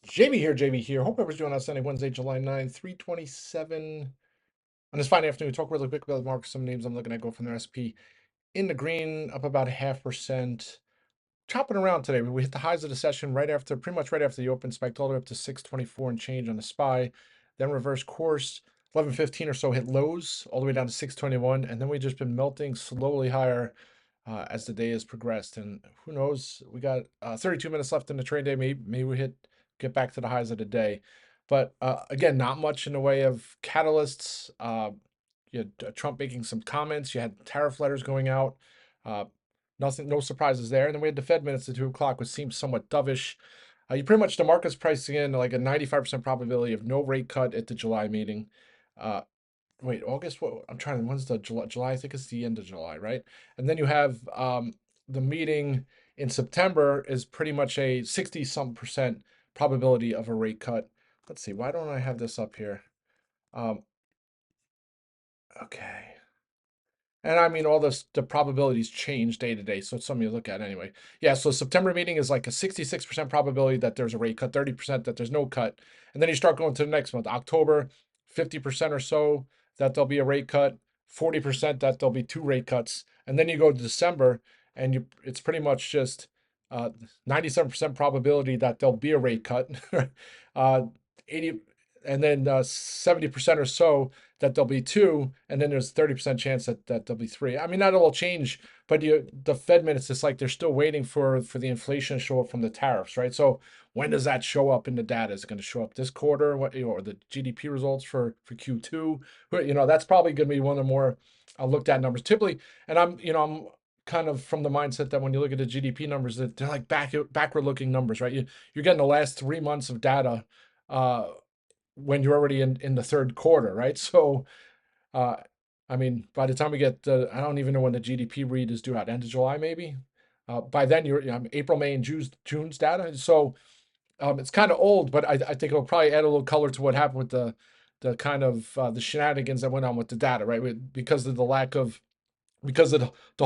JB here. Hope everyone's doing on Sunday, Wednesday, July 9th, 327. On this fine afternoon, talk really quick about the market. Some names I'm looking at go from the SP in the green, up about 0.5%. Chopping around today. We hit the highs of the session pretty much right after the open, spiked all the way up to 624 and change on the SPY. Then reverse course, 11:15 or so, hit lows all the way down to 621. And then we've just been melting slowly higher as the day has progressed. And who knows? We got 32 minutes left in the trade day. Maybe we get back to the highs of the day. But again, not much in the way of catalysts. You had Trump making some comments. You had tariff letters going out. Uh, Nothing, no surprises there. And then we had the Fed minutes at 2 o'clock, which seems somewhat dovish. You pretty much the market's pricing in like a 95% probability of no rate cut at the July meeting. Uh, Wait, August? What? I'm trying. When's the July? July? I think it's the end of July, right? And then you have the meeting in September is pretty much a 60-some% probability of a rate cut. Let's see. Why don't I have this up here? Um, okay. And I mean, all the probabilities change day to day. So it's something you look at anyway. Yeah. So September meeting is like a 66% probability that there's a rate cut, 30% that there's no cut. And then you start going to the next month, October, 50% or so that there'll be a rate cut, 40% that there'll be two rate cuts. And then you go to December and it's pretty much just 97% probability that there'll be a rate cut, uh, 80, and then 70% or so that there'll be two, and then there's 30% chance that there'll be three. I mean, that'll all change, but the Fed minutes, it's like they're still waiting for the inflation to show up from the tariffs, right? So when does that show up in the data? Is it going to show up this quarter? Or the GDP results for Q2? That's probably going to be one of the more looked at numbers. Typically, and I'm kind of from the mindset that when you look at the GDP numbers, that they're like backward looking numbers, right? You're getting the last 3 months of data. When you're already in the third quarter, right? So, uh, I mean, by the time we get I don't even know when the GDP read is due out, end of July, maybe. By then, April, May, and June's data. So it's kind of old, but I think it'll probably add a little color to what happened with the kind of the shenanigans that went on with the data, right? Because of the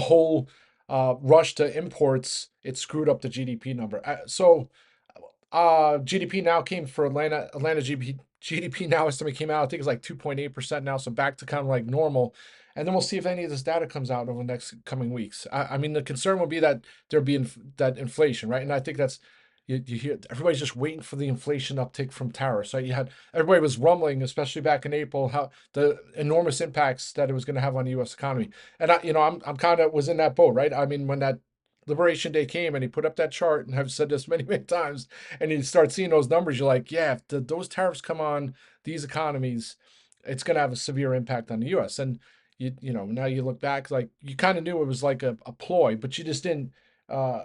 whole rush to imports, it screwed up the GDP number. GDP now came for Atlanta GDP now estimate came out. I think it's like 2.8% now, so back to kind of like normal. And then we'll see if any of this data comes out over the next coming weeks. I mean, the concern will be that there be that inflation, right? And I think that's you hear everybody's just waiting for the inflation uptick from tariffs, right? Everybody was rumbling, especially back in April, how the enormous impacts that it was going to have on the U.S. economy. And I'm kind of was in that boat, right? I mean, when that Liberation Day came and he put up that chart, and I've said this many, many times, and you start seeing those numbers, you're like, yeah, if those tariffs come on these economies, it's going to have a severe impact on the U.S. And now you look back, like you kind of knew it was like a ploy, but you just didn't uh,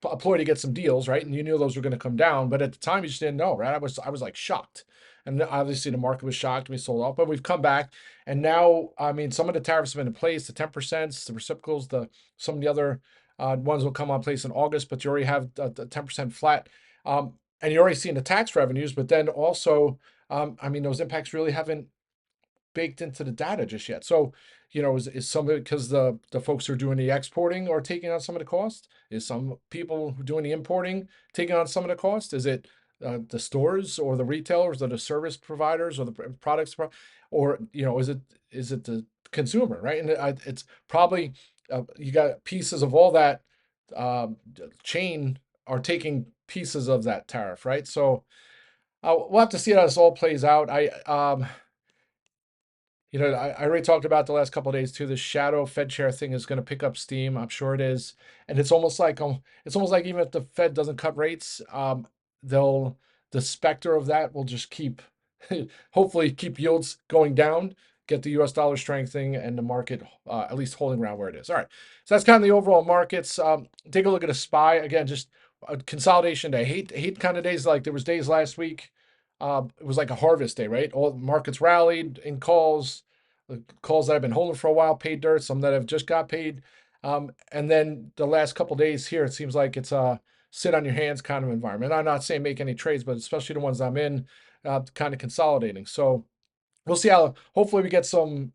a ploy to get some deals, right? And you knew those were going to come down, but at the time you just didn't know, right? I was like shocked, and obviously the market was shocked. We sold off, but we've come back, and now I mean, some of the tariffs have been in place, the 10%, the reciprocals, some of the other ones will come on place in August, but you already have the 10% flat. And you're already seeing the tax revenues, but then also, I mean, those impacts really haven't baked into the data just yet. So, is some of it because the folks who are doing the exporting are taking on some of the cost? Is some people who are doing the importing taking on some of the cost? Is it the stores or the retailers or the service providers or the products, or is it the consumer, right? And it's probably you got pieces of all that chain are taking pieces of that tariff, right? So we'll have to see how this all plays out. I already talked about the last couple of days too. The shadow Fed chair thing is going to pick up steam. I'm sure it is, and it's almost like even if the Fed doesn't cut rates, they'll the specter of that will just keep, hopefully, keep yields going down, get the U.S. dollar strengthening, and the market at least holding around where it is. All right, so that's kind of the overall markets. Take a look at a SPY again. Just a consolidation day. Hate kind of days like there was days last week. It was like a harvest day, right? All markets rallied in calls. The calls that I've been holding for a while paid dirt. Some that have just got paid. And then the last couple days here, it seems like it's a sit on your hands kind of environment. I'm not saying make any trades, but especially the ones I'm in, kind of consolidating. So we'll see how. Hopefully, we get some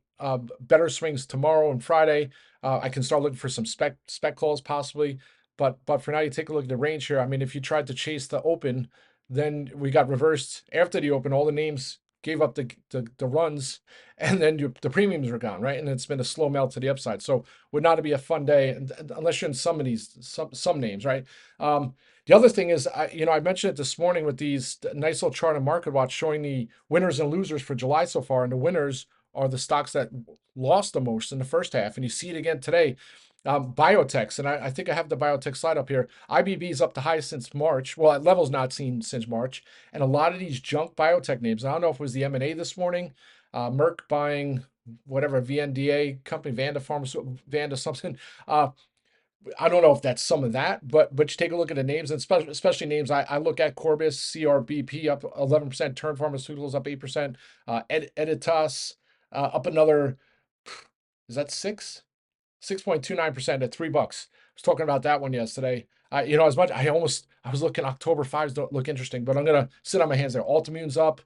better swings tomorrow and Friday. I can start looking for some spec calls possibly. But for now, you take a look at the range here. I mean, if you tried to chase the open, then we got reversed after the open. All the names gave up the runs, and then the premiums are gone, right? And it's been a slow melt to the upside. So would not be a fun day unless you're in some of these some names, right? The other thing is, I mentioned it this morning with these nice little chart on Market Watch showing the winners and losers for July so far, and the winners are the stocks that lost the most in the first half, and you see it again today. Biotechs, and I think I have the biotech slide up here. IBB is up the highest since March. Well, at levels not seen since March, and a lot of these junk biotech names. I don't know if it was the M&A this morning, Merck buying whatever VNDA company, Vanda Pharmaceutical, Vanda something. I don't know if that's some of that, but you take a look at the names, and especially names I look at: Corbis, CRBP up 11%, Turn Pharmaceuticals up 8%, Editas up another. Is that 6.29% at $3. I was talking about that one yesterday. As much I was looking October 5s don't look interesting, but I'm gonna sit on my hands there. Altimmune's up.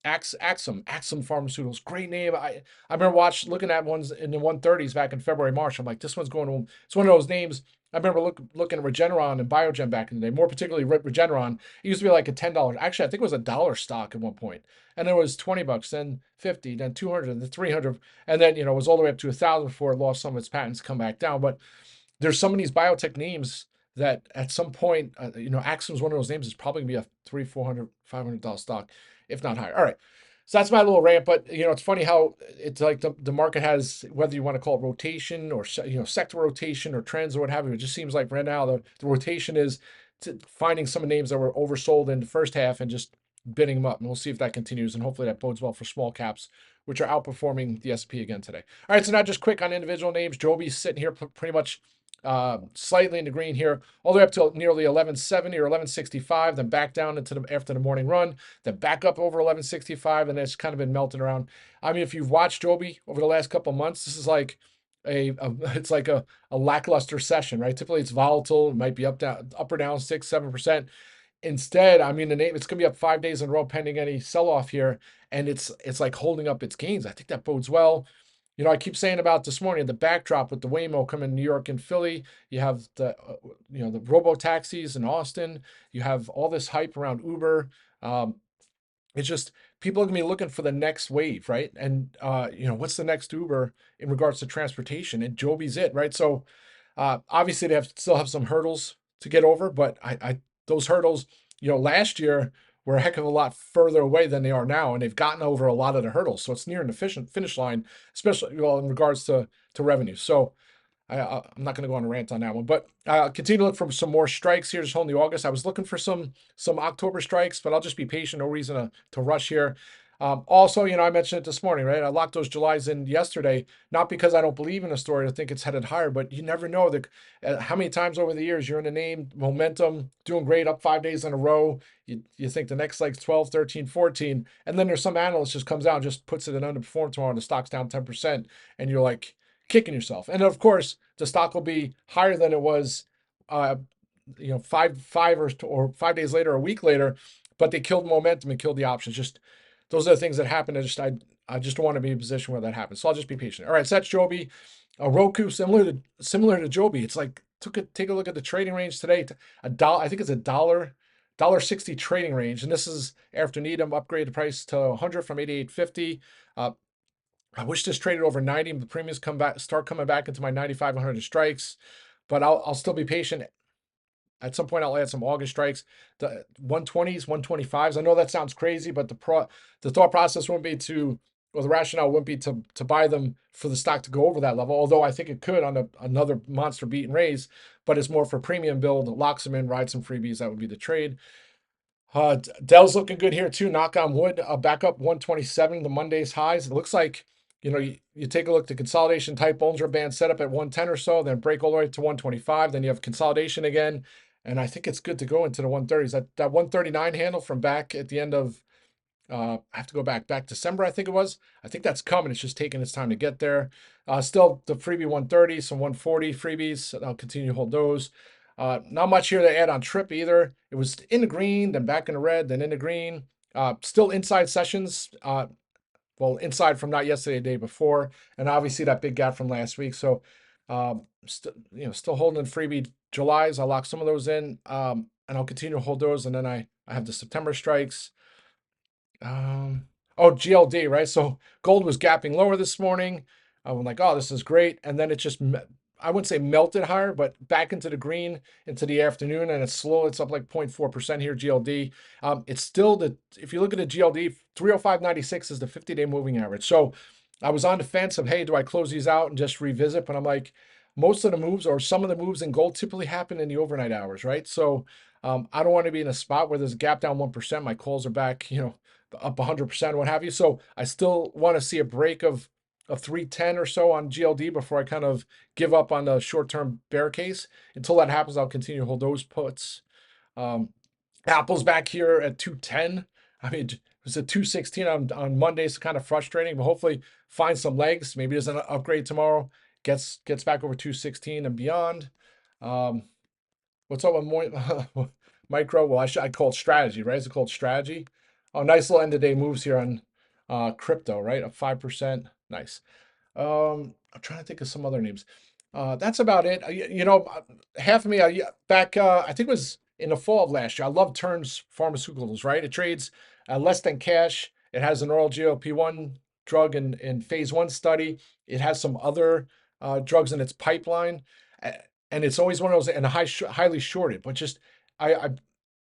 Axum Pharmaceuticals, great name. I remember looking at ones in the 130s back in February, March. I'm like, this one's going to. It's one of those names. I remember looking at Regeneron and Biogen back in the day, more particularly Regeneron. It used to be like a $10. Actually, I think it was $1 stock at one point, and it was $20, then 50, then 200, then 300, and then it was all the way up to 1,000 before it lost some of its patents, come back down. But there's some of these biotech names that at some point, Axum's one of those names. Is probably gonna be a $300, $400, $500 stock, if not higher. All right. So that's my little rant, but it's funny how it's like the market has, whether you want to call it rotation or sector rotation or trends or what have you. It just seems like right now the rotation is finding some names that were oversold in the first half and just bidding them up, and we'll see if that continues, and hopefully that bodes well for small caps, which are outperforming the S&P again today. All right, so now just quick on individual names. Joby's sitting here pretty much slightly in the green here, all the way up to nearly 1170 or 1165, then back down after the morning run, then back up over 1165, and it's kind of been melting around. I mean, if you've watched Joby over the last couple of months, this is like it's like a lackluster session, right? Typically it's volatile, it might be up or down 6-7%. Instead, I mean, it's going to be up 5 days in a row pending any sell-off here, and it's like holding up its gains. I think that bodes well. I keep saying about this morning the backdrop with the Waymo coming in New York and Philly. You have the robo taxis in Austin. You have all this hype around Uber. It's just people are gonna be looking for the next wave, right? And what's the next Uber in regards to transportation? And Joby's it, right? So obviously they still have some hurdles to get over, but I those hurdles, last year were a heck of a lot further away than they are now, and they've gotten over a lot of the hurdles. So it's nearing the finish line, especially in regards to revenue. So I'm not going to go on a rant on that one, but continue to look for some more strikes here. Just holding the August. I was looking for some October strikes, but I'll just be patient. No reason to rush here. Also, I mentioned it this morning, right? I locked those Julys in yesterday, not because I don't believe in the story. I think it's headed higher, but you never know how many times over the years you're in a name, momentum, doing great, up 5 days in a row. You think the next leg's 12, 13, 14, and then there's some analyst just comes out and just puts it in underperform tomorrow, and the stock's down 10%, and you're like, kicking yourself. And of course, the stock will be higher than it was, 5 days later, a week later, but they killed momentum and killed the options. Just those are the things that happen. I just don't want to be in a position where that happens. So I'll just be patient. All right, so that's Joby. Roku, similar to Joby. It's like take a look at the trading range today. A dollar, I think it's $1.60 trading range, and this is after Needham upgraded the price to 100 from 88.50. I wish this traded over 90. The premiums start coming back into my 95, 100 strikes, but I'll still be patient. At some point, I'll add some August strikes, the 120s, 125s. I know that sounds crazy, but the thought process wouldn't be the rationale wouldn't be to buy them for the stock to go over that level. Although I think it could on another monster beat and raise, but it's more for premium build, locks them in, ride some freebies. That would be the trade. Dell's looking good here too. Knock on wood. Back up 127, the Monday's highs. It looks like you take a look. The consolidation type Bollinger Band set up at 110 or so, then break all the way to 125. Then you have consolidation again, and I think it's good to go into the 130s. That 139 handle from back at the end of I have to go back December, I think it was. I think that's coming. It's just taking its time to get there. Still the freebie 130, some 140 freebies. I'll continue to hold those. Not much here to add on Trip either. It was in the green, then back in the red, then in the green. Still inside sessions. Well, inside from not yesterday, the day before, and obviously that big gap from last week. So, still holding in freebie Julys. I'll lock some of those in. and I'll continue to hold those. And then I have the September strikes. Um, oh, GLD, right? So gold was gapping lower this morning. I'm like, oh, this is great. And then it just, I wouldn't say melted higher, but back into the green into the afternoon. And it's slow. It's up like 0.4% here, GLD. It's still if you look at the GLD, 305.96 is the 50-day moving average. So I was on the fence of, hey, do I close these out and just revisit? But I'm like, most of the moves or some of the moves in gold typically happen in the overnight hours, right? So I don't want to be in a spot where there's a gap down 1%. My calls are back, up 100%, what have you. So I still want to see a break of 310 or so on GLD before I kind of give up on the short-term bear case. Until that happens, I'll continue to hold those puts. Apple's back here at 210. I mean, it was at 216 on Monday, so kind of frustrating, but hopefully find some legs. Maybe there's an upgrade tomorrow. Gets back over 216 and beyond. What's up with micro? Well, I call it strategy, right? Is it called strategy? Oh, nice little end of day moves here on crypto, right? Up 5%. Nice. I'm trying to think of some other names. That's about it. Half of me, back, I think it was in the fall of last year. I love Terns Pharmaceuticals, right? It trades less than cash. It has an oral GLP-1 drug in phase 1 study. It has some other drugs in its pipeline. And it's always one of those and highly shorted, but just I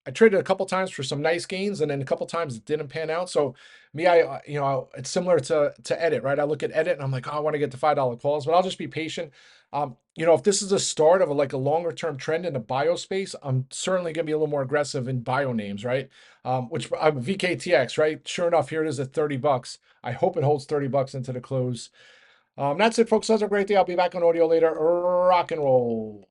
I traded a couple times for some nice gains, and then a couple times it didn't pan out. So me, it's similar to edit, right? I look at edit and I'm like, oh, I want to get to $5 calls, but I'll just be patient. If this is a start of like a longer term trend in the bio space, I'm certainly gonna be a little more aggressive in bio names, right? Which I'm VKTX, right? Sure enough, here it is at $30. I hope it holds $30 into the close. That's it, folks. That's a great day. I'll be back on audio later. Rock and roll.